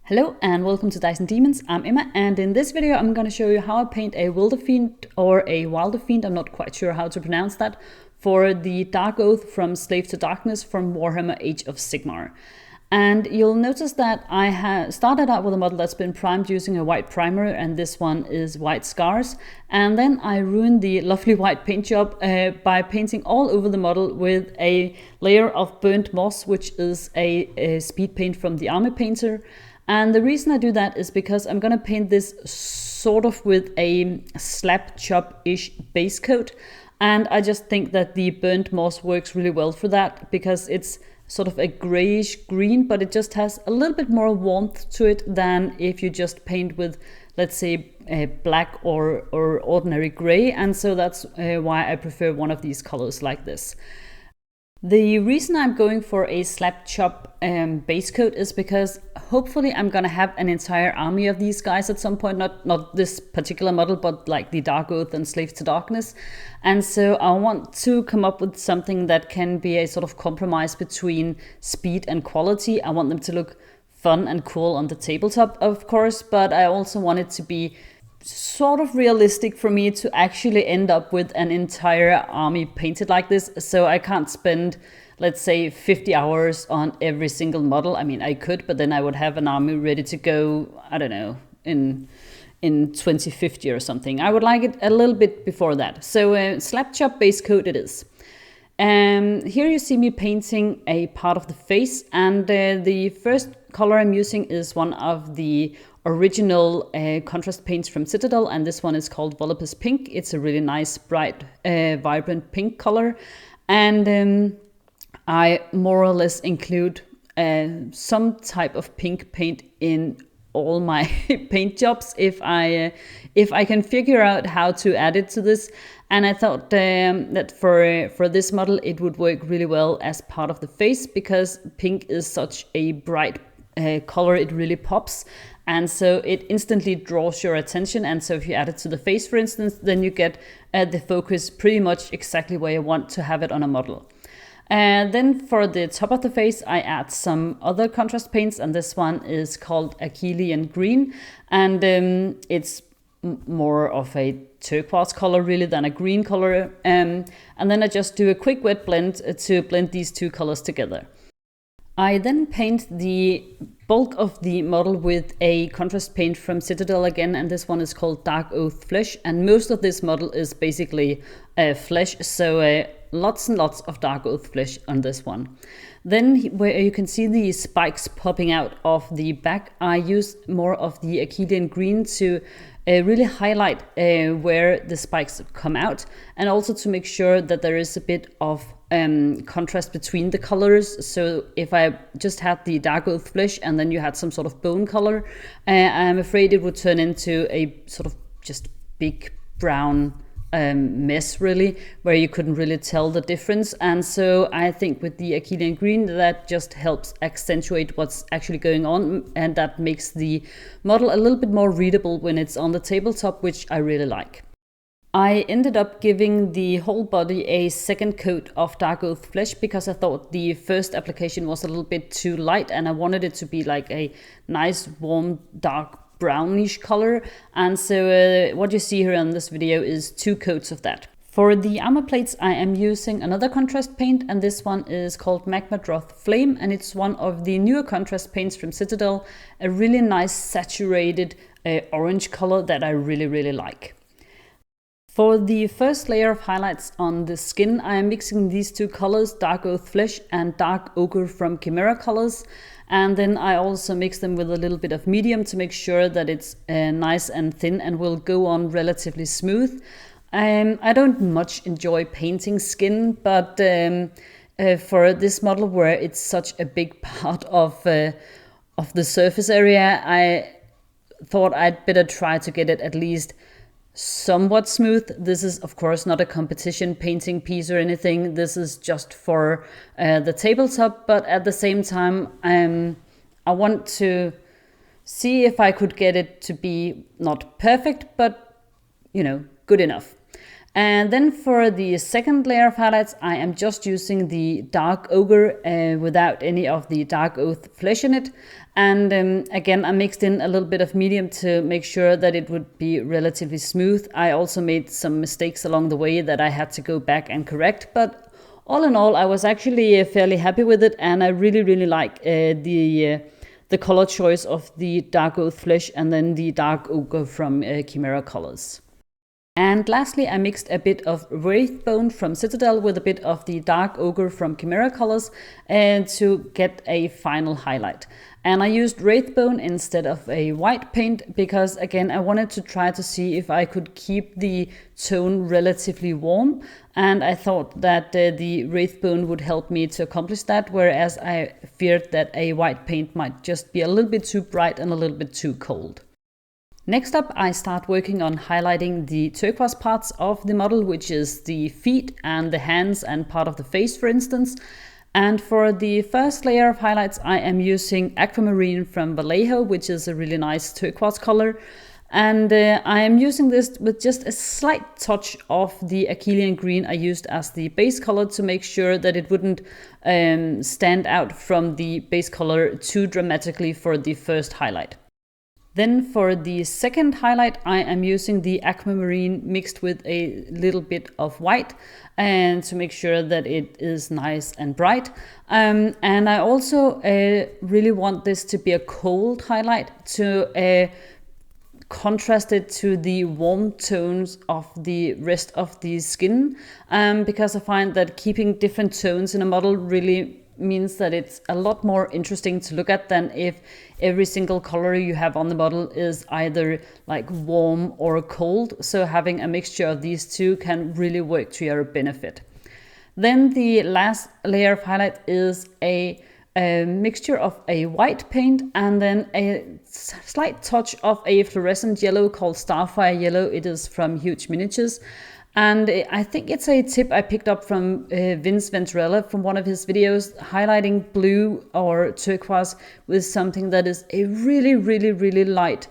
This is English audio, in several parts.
Hello and welcome to Dice and Demons. I'm Emma, and in this video I'm going to show you how I paint a Wilderfiend or a Wilderfiend, I'm not quite sure how to pronounce that, for the Darkoath from Slave to Darkness from Warhammer Age of Sigmar. And you'll notice that I have started out with a model that's been primed using a white primer, and this one is white scars. And then I ruined the lovely white paint job by painting all over the model with a layer of burnt moss, which is a speed paint from the army painter. And the reason I do that is because I'm going to paint this sort of with a slap chop-ish base coat. And I just think that the burnt moss works really well for that because it's sort of a grayish green, but it just has a little bit more warmth to it than if you just paint with, let's say, black or ordinary gray. And so that's why I prefer one of these colors like this. The reason I'm going for a slap chop base coat is because hopefully I'm gonna have an entire army of these guys at some point, not this particular model, but like the Darkoath and Slave to Darkness. And so I want to come up with something that can be a sort of compromise between speed and quality. I want them to look fun and cool on the tabletop, of course, but I also want it to be sort of realistic for me to actually end up with an entire army painted like this. So I can't spend, let's say, 50 hours on every single model. I mean, I could, but then I would have an army ready to go, I don't know, in 2050 or something. I would like it a little bit before that. So slap chop base coat it is. Here you see me painting a part of the face, and the first color I'm using is one of the original contrast paints from Citadel, and this one is called Volupus Pink. It's a really nice, bright, vibrant pink color, and I more or less include some type of pink paint in all my paint jobs if I can figure out how to add it to this. And I thought that for this model it would work really well as part of the face because pink is such a bright color, it really pops. And so it instantly draws your attention. And so if you add it to the face, for instance, then you get the focus pretty much exactly where you want to have it on a model. And then for the top of the face, I add some other contrast paints. And this one is called Akhelian green. And it's more of a turquoise color really than a green color. And then I just do a quick wet blend to blend these two colors together. I then paint the bulk of the model with a contrast paint from Citadel again, and this one is called Darkoath Flesh, and most of this model is basically flesh, so lots and lots of Darkoath Flesh on this one. Then where you can see the spikes popping out of the back, I use more of the Akhelian green to really highlight where the spikes come out, and also to make sure that there is a bit of contrast between the colors. So if I just had the Darkoath Flesh and then you had some sort of bone color, I'm afraid it would turn into a sort of just big brown mess really, where you couldn't really tell the difference. And so I think with the Akhelian green that just helps accentuate what's actually going on, and that makes the model a little bit more readable when it's on the tabletop, which I really like. I ended up giving the whole body a second coat of Darkoath Flesh because I thought the first application was a little bit too light and I wanted it to be like a nice warm dark brownish color. And so what you see here on this video is 2 coats of that. For the armor plates I am using another contrast paint, and this one is called Magmadroth Flame, and it's one of the newer contrast paints from Citadel, a really nice saturated orange color that I really like. For the first layer of highlights on the skin, I am mixing these 2 colors, Darkoath Flesh and Dark Ochre from Kimera colors. And then I also mix them with a little bit of medium to make sure that it's nice and thin and will go on relatively smooth. I don't much enjoy painting skin, but for this model where it's such a big part of the surface area, I thought I'd better try to get it at least somewhat smooth. This is of course not a competition painting piece or anything. This is just for the tabletop, but at the same time I want to see if I could get it to be not perfect, but you know, good enough. And then for the second layer of highlights, I am just using the Dark Ochre without any of the Darkoath flesh in it. And again, I mixed in a little bit of medium to make sure that it would be relatively smooth. I also made some mistakes along the way that I had to go back and correct. But all in all, I was actually fairly happy with it. And I really, really like the color choice of the Darkoath flesh and then the Dark Ochre from Kimera colors. And lastly, I mixed a bit of Wraithbone from Citadel with a bit of the Dark Ochre from Kimera colors to get a final highlight. And I used Wraithbone instead of a white paint because, again, I wanted to try to see if I could keep the tone relatively warm. And I thought that the Wraithbone would help me to accomplish that, whereas I feared that a white paint might just be a little bit too bright and a little bit too cold. Next up, I start working on highlighting the turquoise parts of the model, which is the feet and the hands and part of the face, for instance. And for the first layer of highlights, I am using Aquamarine from Vallejo, which is a really nice turquoise color. And I am using this with just a slight touch of the Akhelian green I used as the base color to make sure that it wouldn't stand out from the base color too dramatically for the first highlight. Then for the second highlight, I am using the Aquamarine mixed with a little bit of white and to make sure that it is nice and bright. And I also really want this to be a cold highlight to contrast it to the warm tones of the rest of the skin, because I find that keeping different tones in a model really means that it's a lot more interesting to look at than if every single color you have on the model is either like warm or cold. So having a mixture of these two can really work to your benefit. Then the last layer of highlight is a mixture of a white paint and then a slight touch of a fluorescent yellow called Starfire yellow. It is from Huge Miniatures. And I think it's a tip I picked up from Vince Venturella from one of his videos, highlighting blue or turquoise with something that is a really, really, really light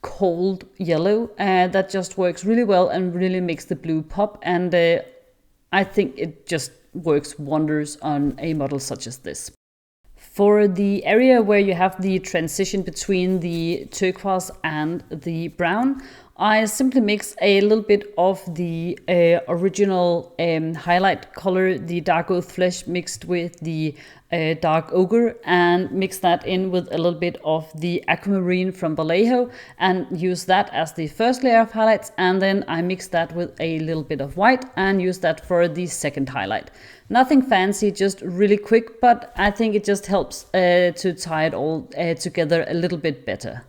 cold yellow that just works really well and really makes the blue pop. And I think it just works wonders on a model such as this. For the area where you have the transition between the turquoise and the brown, I simply mix a little bit of the original highlight color, the Darkoath flesh, mixed with the Dark Ochre, and mix that in with a little bit of the Aquamarine from Vallejo and use that as the first layer of highlights. And then I mix that with a little bit of white and use that for the second highlight. Nothing fancy, just really quick, but I think it just helps to tie it all together a little bit better.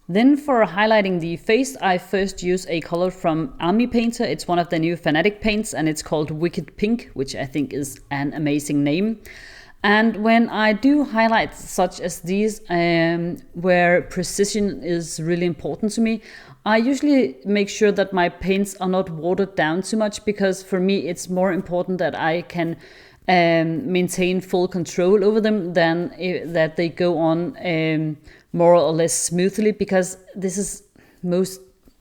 Then for highlighting the face, I first use a color from Army Painter. It's one of the new Fanatic paints and it's called Wicked Pink, which I think is an amazing name. And when I do highlights such as these, where precision is really important to me, I usually make sure that my paints are not watered down too much, because for me it's more important that I can maintain full control over them than that they go on more or less smoothly, because this is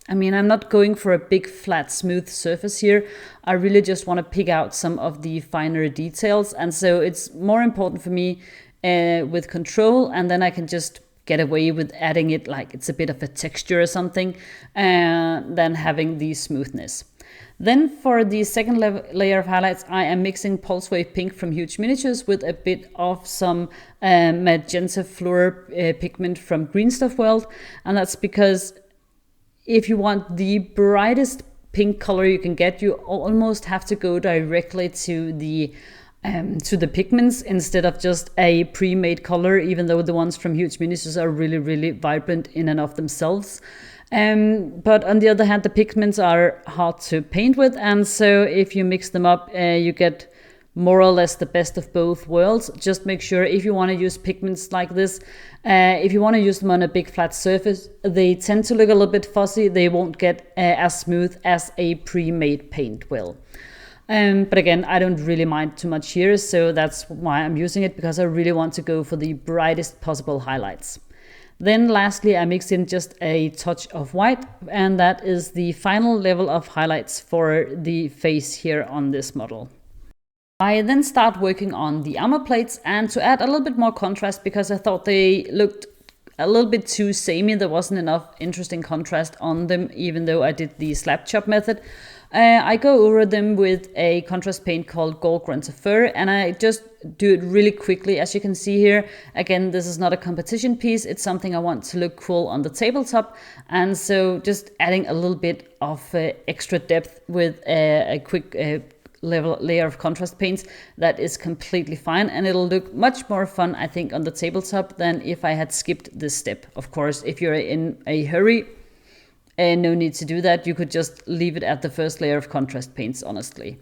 I'm not going for a big flat smooth surface here. I really just want to pick out some of the finer details, and so it's more important for me with control, and then I can just get away with adding it like it's a bit of a texture or something than having the smoothness. Then for the second layer of highlights, I am mixing Pulsewave Pink from Huge Miniatures with a bit of some magenta fluor pigment from Green Stuff World. And that's because if you want the brightest pink color you can get, you almost have to go directly to the pigments instead of just a pre-made color, even though the ones from Huge Miniatures are really, really vibrant in and of themselves. But on the other hand, the pigments are hard to paint with, and so if you mix them up, you get more or less the best of both worlds. Just make sure if you want to use pigments like this, if you want to use them on a big flat surface, they tend to look a little bit fuzzy. They won't get as smooth as a pre-made paint will. But again, I don't really mind too much here, so that's why I'm using it, because I really want to go for the brightest possible highlights. Then lastly, I mix in just a touch of white, and that is the final level of highlights for the face here on this model. I then start working on the armor plates, and to add a little bit more contrast, because I thought they looked a little bit too samey, there wasn't enough interesting contrast on them, even though I did the slap chop method. I go over them with a contrast paint called Gold Grunter Fur, and I just do it really quickly. As you can see here, again, this is not a competition piece, it's something I want to look cool on the tabletop, and so just adding a little bit of extra depth with a quick layer of contrast paints, that is completely fine, and it'll look much more fun, I think, on the tabletop than if I had skipped this step. Of course, if you're in a hurry, no need to do that. You could just leave it at the first layer of contrast paints, honestly.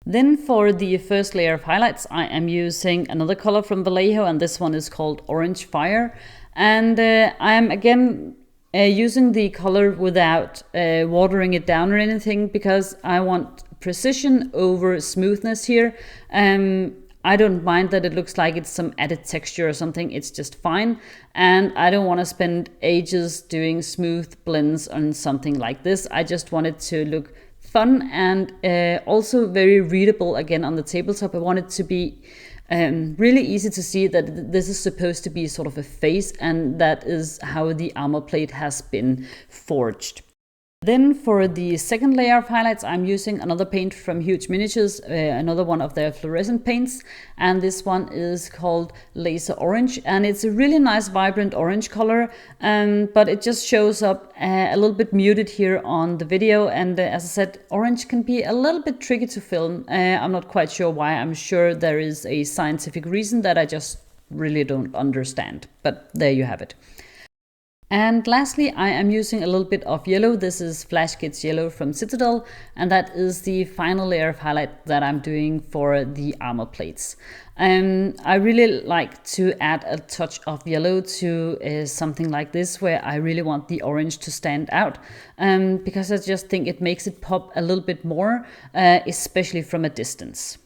Then for the first layer of highlights, I am using another color from Vallejo, and this one is called Orange Fire. And I am again using the color without watering it down or anything, because I want precision over smoothness here. I don't mind that it looks like it's some added texture or something, it's just fine. And I don't want to spend ages doing smooth blends on something like this. I just want it to look fun and also very readable again on the tabletop. I want it to be really easy to see that this is supposed to be sort of a face, and that is how the armor plate has been forged. Then for the second layer of highlights, I'm using another paint from Huge Miniatures, another one of their fluorescent paints, and this one is called Laser Orange, and it's a really nice vibrant orange color, but it just shows up a little bit muted here on the video, and as I said, orange can be a little bit tricky to film. I'm not quite sure why. I'm sure there is a scientific reason that I just really don't understand, but there you have it. And lastly, I am using a little bit of yellow. This is Flah-Gitz yellow from Citadel, and that is the final layer of highlight that I'm doing for the armor plates. I really like to add a touch of yellow to something like this, where I really want the orange to stand out, because I just think it makes it pop a little bit more, especially from a distance.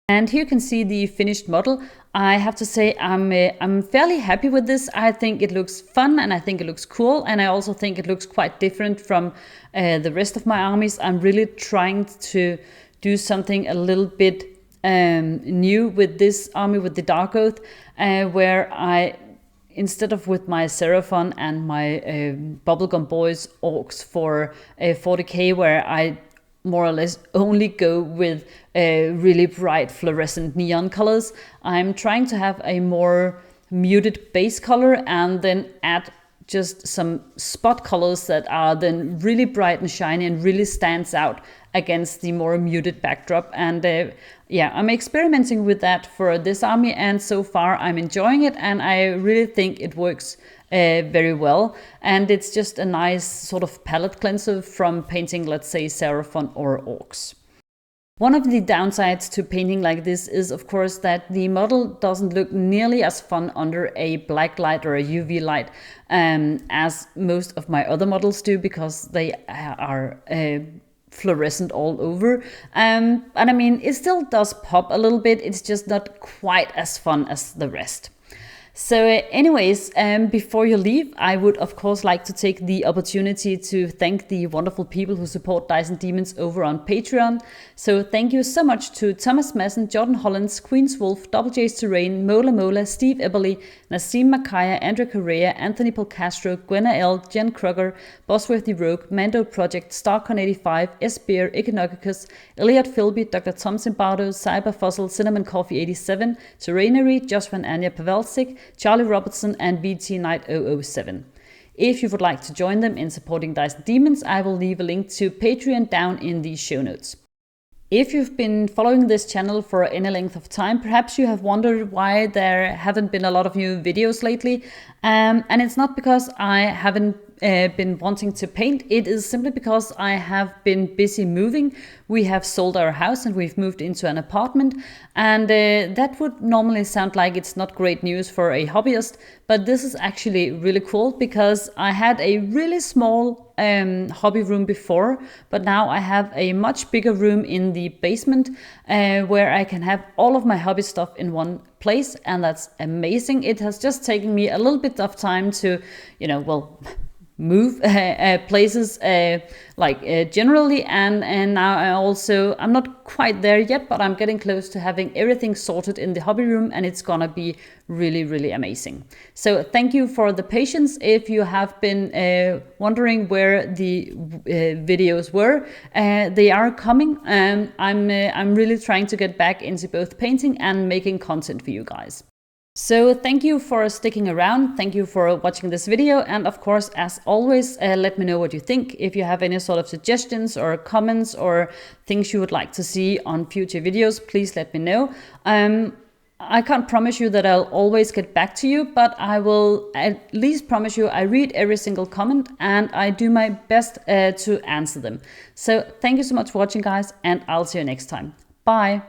And here you can see the finished model. I have to say I'm fairly happy with this. I think it looks fun, and I think it looks cool, and I also think it looks quite different from the rest of my armies. I'm really trying to do something a little bit new with this army, with the Darkoath, where I, instead of with my Seraphon and my Bubblegum Boys orcs for 40k, where I more or less only go with really bright fluorescent neon colors, I'm trying to have a more muted base color and then add just some spot colors that are then really bright and shiny and really stands out against the more muted backdrop. And yeah, I'm experimenting with that for this army, and so far I'm enjoying it, and I really think it works very well, and it's just a nice sort of palette cleanser from painting, let's say, Seraphon or Orcs. One of the downsides to painting like this is, of course, that the model doesn't look nearly as fun under a black light or a UV light as most of my other models do, because they are fluorescent all over. And I mean, it still does pop a little bit, it's just not quite as fun as the rest. So anyways, before you leave, I would of course like to take the opportunity to thank the wonderful people who support Dice and Demons over on Patreon. So thank you so much to Thomas Madsen, Jordan Hollands, Queen's Wolf, Double J's Terrain, Mola, Steve Eberly, Nassim Makaya, Andrea Correa, Anthony Polcastro, Gwenna L, Jen Krugger, Bosworthy Rogue, Mando Project, Starcon85, S. Beer, Economicus, Elliot Philby, Dr. Tom Zimbardo, Cyber Fossil, Cinnamon Coffee 87, Terrainery, Josh Van Anja Pavelsic, Charlie Robertson, and BT Knight 007. If you would like to join them in supporting Dice and Demons, I will leave a link to Patreon down in the show notes. If you've been following this channel for any length of time, perhaps you have wondered why there haven't been a lot of new videos lately. And it's not because I haven't been wanting to paint, it is simply because I have been busy moving. We have sold our house and we've moved into an apartment, and that would normally sound like it's not great news for a hobbyist, but this is actually really cool because I had a really small hobby room before, but now I have a much bigger room in the basement where I can have all of my hobby stuff in one place, and that's amazing. It has just taken me a little bit of time to, move places generally, and now I'm not quite there yet, but I'm getting close to having everything sorted in the hobby room, and it's gonna be really, really amazing. So thank you for the patience. If you have been wondering where the videos were, they are coming. I'm really trying to get back into both painting and making content for you guys. So thank you for sticking around, thank you for watching this video, and of course, as always, let me know what you think. If you have any sort of suggestions or comments or things you would like to see on future videos, please let me know. I can't promise you that I'll always get back to you, but I will at least promise you I read every single comment and I do my best to answer them. So thank you so much for watching, guys, and I'll see you next time. Bye!